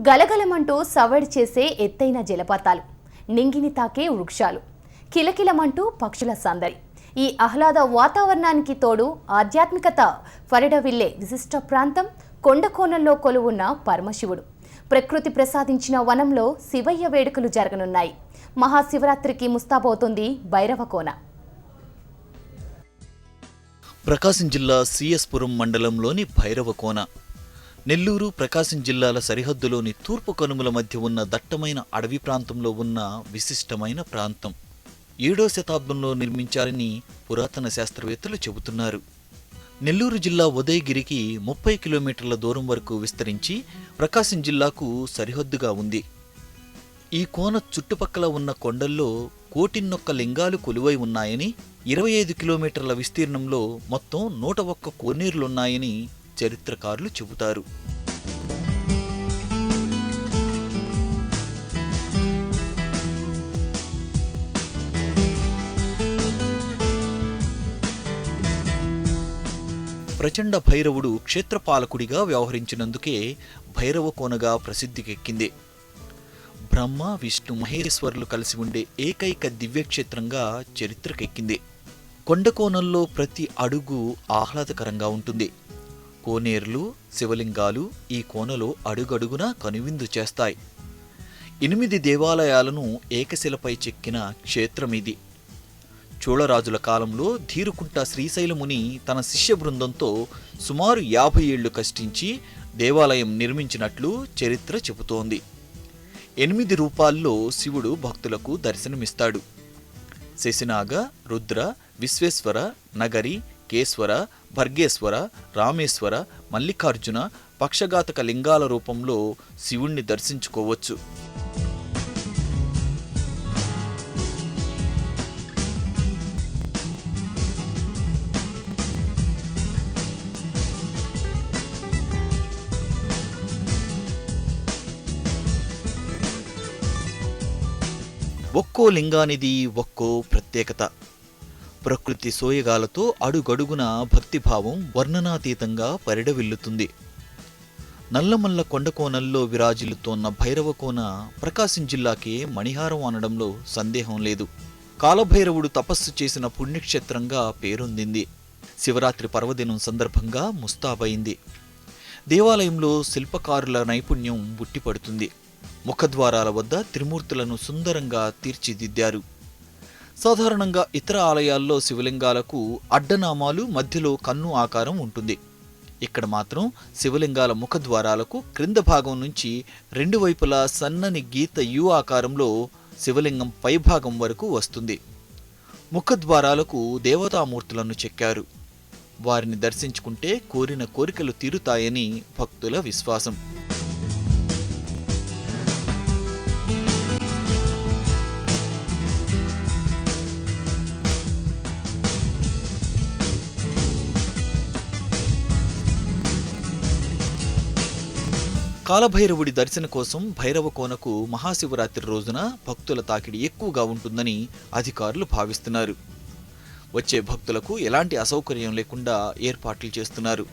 గలగలమంటూ సవడి చేసే ఎత్తైన జలపాతాలు, నింగిని తాకే వృక్షాలు, కిలకిలమంటూ పక్షుల సందడి. ఈ ఆహ్లాద వాతావరణానికి తోడు ఆధ్యాత్మికత ఫరిడవిల్లే విశిష్ట ప్రాంతం కొండకోణంలో కొలువున్న పరమశివుడు. ప్రకృతి ప్రసాదించిన వనంలో శివయ్య వేడుకలు జరగనున్నాయి. మహాశివరాత్రికి ముస్తాబవుతుంది భైరవకోన. ప్రకాశం జిల్లా సిఎస్పురం మండలంలోని భైరవకోన నెల్లూరు ప్రకాశం జిల్లాల సరిహద్దులోని తూర్పు కనుమల మధ్య ఉన్న దట్టమైన అడవి ప్రాంతంలో ఉన్న విశిష్టమైన ప్రాంతం. 7వ శతాబ్దంలో నిర్మించారని పురాతన శాస్త్రవేత్తలు చెబుతున్నారు. నెల్లూరు జిల్లా ఉదయగిరికి 30 కిలోమీటర్ల దూరం వరకు విస్తరించి ప్రకాశం జిల్లాకు సరిహద్దుగా ఉంది. ఈ కోన చుట్టుపక్కల ఉన్న కొండల్లో 1,01 లింగాలు కొలువై ఉన్నాయని, 25 కిలోమీటర్ల విస్తీర్ణంలో మొత్తం 101 కోనేరులున్నాయని చరిత్రకారులు చెబుతారు. ప్రచండ భైరవుడు క్షేత్రపాలకుడిగా వ్యవహరించినందుకే భైరవకోనగా ప్రసిద్ధికెక్కింది. బ్రహ్మ, విష్ణు, మహేశ్వరులు కలిసి ఉండే ఏకైక దివ్యక్షేత్రంగా చరిత్రకెక్కింది. కొండకోణంలో ప్రతి అడుగు ఆహ్లాదకరంగా ఉంటుంది. కోనేరులు, శివలింగాలు ఈ కోనలో అడుగడుగునా కనువిందు చేస్తాయి. 8 దేవాలయాలను ఏకశిలపై చెక్కిన క్షేత్రమిది. చోళరాజుల కాలంలో ధీరుకుంట శ్రీశైలముని తన శిష్య బృందంతో సుమారు 50 ఏళ్లు కష్టించి దేవాలయం నిర్మించినట్లు చరిత్ర చెబుతోంది. 8 రూపాల్లో శివుడు భక్తులకు దర్శనమిస్తాడు. శశినాగ, రుద్ర, విశ్వేశ్వర, నగరి, కేశ్వర, భర్గేశ్వర, రామేశ్వర, మల్లికార్జున పక్షఘాతక లింగాల రూపంలో శివుణ్ణి దర్శించుకోవచ్చు. ఒక్కో లింగానిది ఒక్కో ప్రత్యేకత. ప్రకృతి సోయగాలతో అడుగడుగున భక్తిభావం వర్ణనాతీతంగా పరిడవిల్లుతుంది. నల్లమల్ల కొండకోనల్లో విరాజిల్లుతోన్న భైరవకోన ప్రకాశం జిల్లాకే మణిహారం అనడంలో సందేహం లేదు. కాలభైరవుడు తపస్సు చేసిన పుణ్యక్షేత్రంగా పేరొందింది. శివరాత్రి పర్వదినం సందర్భంగా ముస్తాబైంది. దేవాలయంలో శిల్పకారుల నైపుణ్యం బుట్టిపడుతుంది. ముఖద్వారాల వద్ద త్రిమూర్తులను సుందరంగా తీర్చిదిద్దారు. సాధారణంగా ఇతర ఆలయాల్లో శివలింగాలకు అడ్డనామాలు, మధ్యలో కన్ను ఆకారం ఉంటుంది. ఇక్కడ మాత్రం శివలింగాల ముఖద్వారాలకు క్రింద భాగం నుంచి 2 వైపులా సన్నని గీత యు ఆకారంలో శివలింగం పైభాగం వరకు వస్తుంది. ముఖద్వారాలకు దేవతామూర్తులను చెక్కారు. వారిని దర్శించుకుంటే కోరిన కోరికలు తీరుతాయని భక్తుల విశ్వాసం. కాలభైరవుడి దర్శన కోసం భైరవకోనకు మహాశివరాత్రి రోజున భక్తుల తాకిడి ఎక్కువగా ఉంటుందని అధికారులు భావిస్తున్నారు. వచ్చే భక్తులకు ఎలాంటి అసౌకర్యం లేకుండా ఏర్పాట్లు చేస్తున్నారు.